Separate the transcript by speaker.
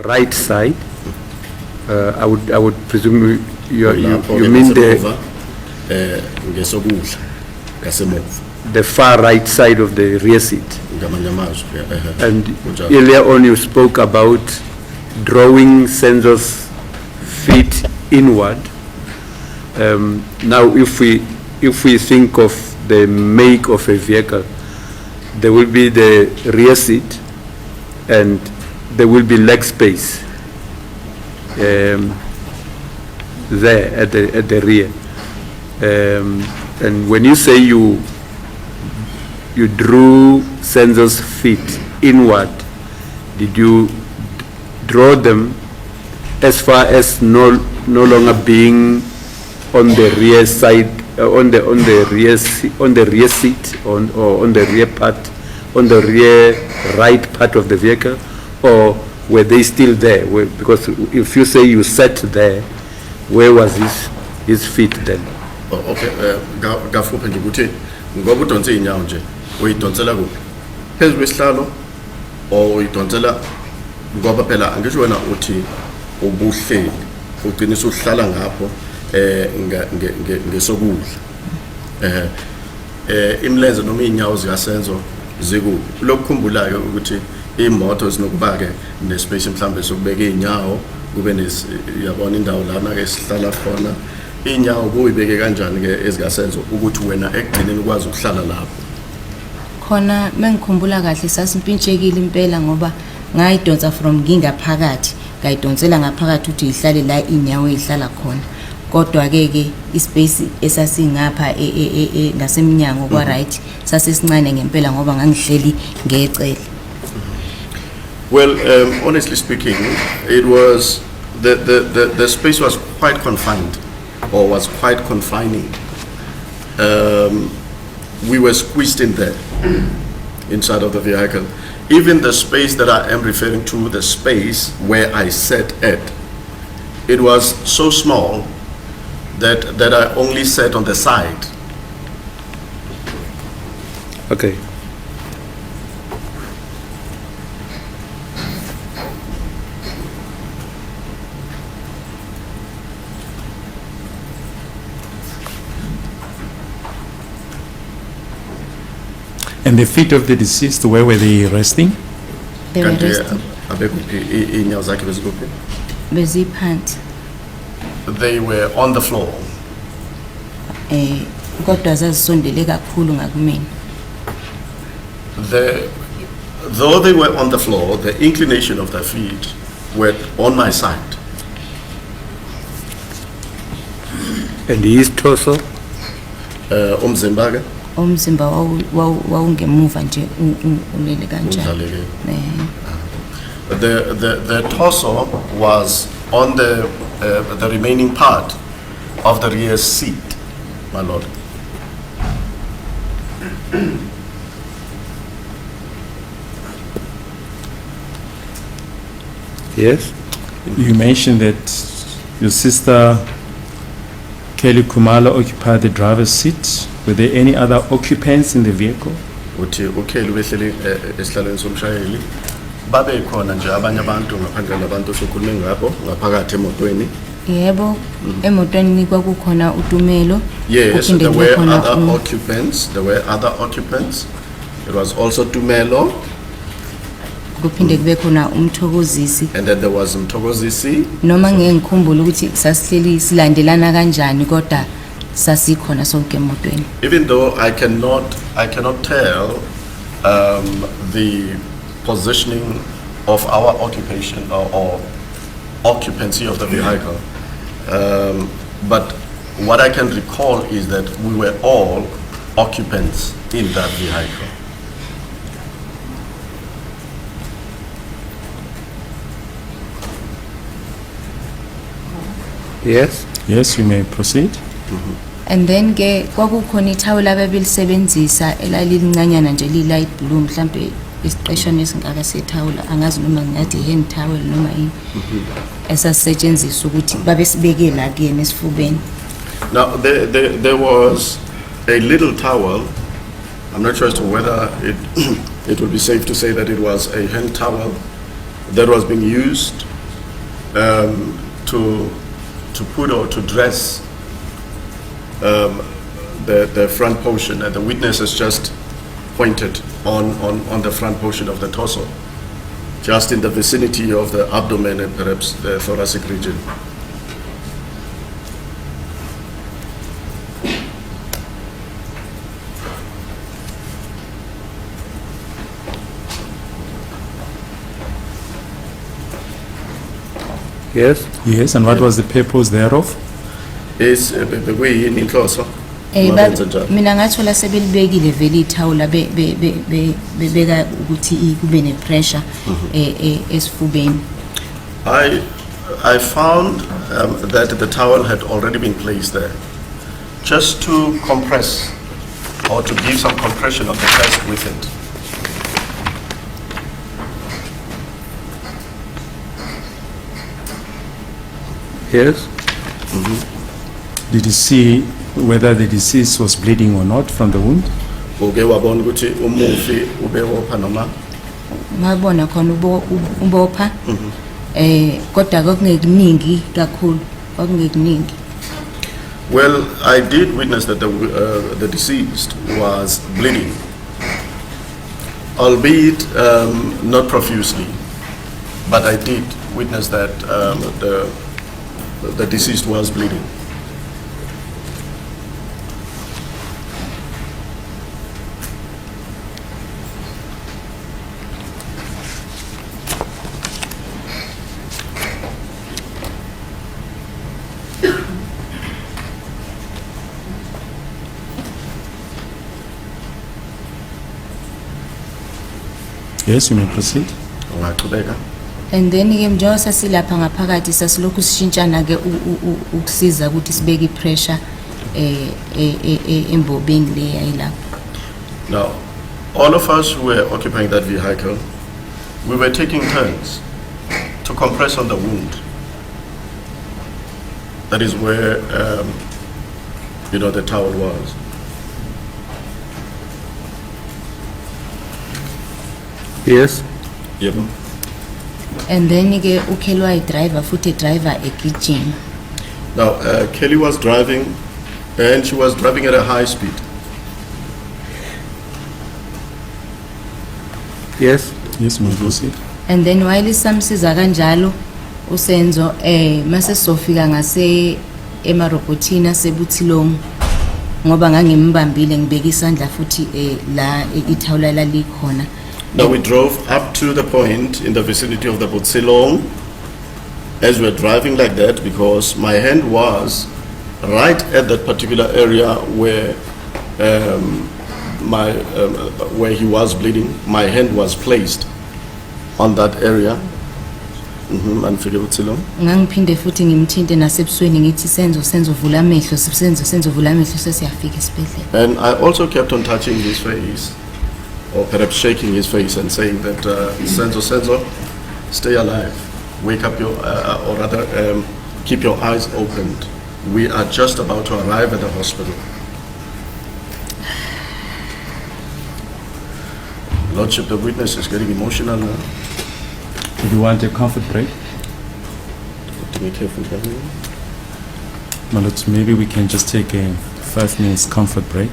Speaker 1: right side. I would presume you mean the far right side of the rear seat. And earlier on you spoke about drawing sensor's feet inward. Now if we think of the make of a vehicle, there will be the rear seat and there will be leg space there at the rear. And when you say you drew sensor's feet inward, did you draw them as far as no longer being on the rear side, on the rear seat, or on the rear part, on the rear right part of the vehicle, or were they still there? Because if you say you sat there, where was his feet then?
Speaker 2: Okay, ngafuphe nje ukuthi ngoba udonse inyawo nje uyidonsela kuphi phezulu kwesihlalo or uyidonsela ngoba phela angisho wena uthi ubuhleli ugcina uhlala ngapho ngesokudla imlenze noma inyawo zikasenzo zikuphi lokukhumbulayo ukuthi imoto zinokuba ke nespace mhlambe sokubeka inyawo kube yabona indawo lana ke sihlala khona inyawo kuyibeke kanjani ke ezikasenzo ukuthi wena ekugcineni ukwazi ukuhlala lapho
Speaker 3: khona mengikhumbula kahle sasimpintshekile impela ngoba ngayidonsa from ngingaphakathi ngayidonsela ngaphakathi ukuthi ihlale la inyawo ihlala khona kodwa ke ispace esasingapha ngasemnyango kwa right sasesincane ngempela ngoba ngangihleli ngecele.
Speaker 2: Well, honestly speaking, it was the space was quite confined, or was quite confining. We were squeezed in there, inside of the vehicle. Even the space that I am referring to, the space where I sat at, it was so small that I only sat on the side.
Speaker 1: Okay.
Speaker 4: And the feet of the deceased, where were they resting?
Speaker 3: They were resting.
Speaker 2: They were on the floor. Though they were on the floor, the inclination of their feet were on my side.
Speaker 1: And his torso?
Speaker 3: Umzimba wawungemuva nje ulele kanjani.
Speaker 2: The torso was on the remaining part of the rear seat, my lord.
Speaker 1: Yes.
Speaker 4: You mentioned that your sister Kelly Khumalo occupied the driver's seat. Were there any other occupants in the vehicle?
Speaker 2: Uthi ukelly behleli esihlalweni somshayeli babe khona nje abanye abantu ngaphandle labantu sokhulume ngabo ngaphakathi emotweni.
Speaker 3: Yebo, emotweni kwakukhona utumelo.
Speaker 2: Yes, there were other occupants. There were other occupants. It was also Tumelo.
Speaker 3: Kuphinde kube khona umthokozisi.
Speaker 2: And then there was umthokozisi.
Speaker 3: Noma ngeke ngikhumbule ukuthi sasihleli silandelana kanjani kodwa sasikhona sonke emotweni.
Speaker 2: Even though I cannot tell the positioning of our occupation or occupancy of the vehicle, but what I can recall is that we were all occupants in that vehicle.
Speaker 1: Yes.
Speaker 4: Yes, you may proceed.
Speaker 3: And then ke kwakukhona ithawula ababelisebenzisa elalincanyana nje li light blue mhlambe isiqeshana esingaka sethawula angazi noma ngathi hand towel noma yini esasetshenziswa ukuthi babe sibeke la kuyena esifubeni.
Speaker 2: Now there was a little towel. I'm not sure as to whether it would be safe to say that it was a hand towel that was being used to put or to dress the front portion, and the witness has just pointed on the front portion of the torso, just in the vicinity of the abdomen and perhaps the thoracic region.
Speaker 1: Yes?
Speaker 4: Yes, and what was the purpose thereof?
Speaker 2: Is bekuyini inhloso?
Speaker 3: But mina ngathola sebelibekile vele ithawula bebeka ukuthi kube ne pressure esifubeni.
Speaker 2: I found that the towel had already been placed there, just to compress or to give some compression of the chest with it.
Speaker 1: Yes?
Speaker 4: Did you see whether the deceased was bleeding or not from the wound?
Speaker 2: Uke wabona ukuthi umufi ubewopha noma?
Speaker 3: Ngabona khona ubopha kodwa kokungekuningi kakhulu kokungekuningi.
Speaker 2: Well, I did witness that the deceased was bleeding, albeit not profusely, but I did witness that the deceased was bleeding.
Speaker 4: Yes, you may proceed.
Speaker 2: Ungaqhubeka?
Speaker 3: And then ke njengoba sasilapha ngaphakathi sasilokhu sishintshana ke ukusiza ukuthi sibeke pressure embobeni le ayilapha.
Speaker 2: Now, all of us who were occupying that vehicle, we were taking turns to compress on the wound. That is where, the towel was.
Speaker 1: Yes?
Speaker 2: Yep.
Speaker 3: And then ke ukhelwa driver futhi driver egijima.
Speaker 2: Now, Kelly was driving, and she was driving at a high speed.
Speaker 1: Yes?
Speaker 4: Yes, you may proceed.
Speaker 3: And then while isamsiza kanjalo usenzo mase sofika ngase emarobhothina sebuthilong ngoba ngangimbambile ngibeka isandla futhi la ithawula la likhona.
Speaker 2: Now we drove up to the point in the vicinity of the Botselong as we were driving like that, because my hand was right at that particular area where where he was bleeding. My hand was placed on that area. Andifike Botselong.
Speaker 3: Ngangiphinde futhi ngimthinte nasebusweni ngithi senzo vula amehlo senzo vula amehlo sesiyafika esibhedlela.
Speaker 2: And I also kept on touching his face, or perhaps shaking his face and saying that, Senzo, stay alive. Wake up or rather, keep your eyes opened. We are just about to arrive at the hospital. Lordship, the witness is getting emotional now.
Speaker 4: Do you want a comfort break?
Speaker 2: To be careful, can you?
Speaker 4: Well, maybe we can just take a 5 minutes comfort break.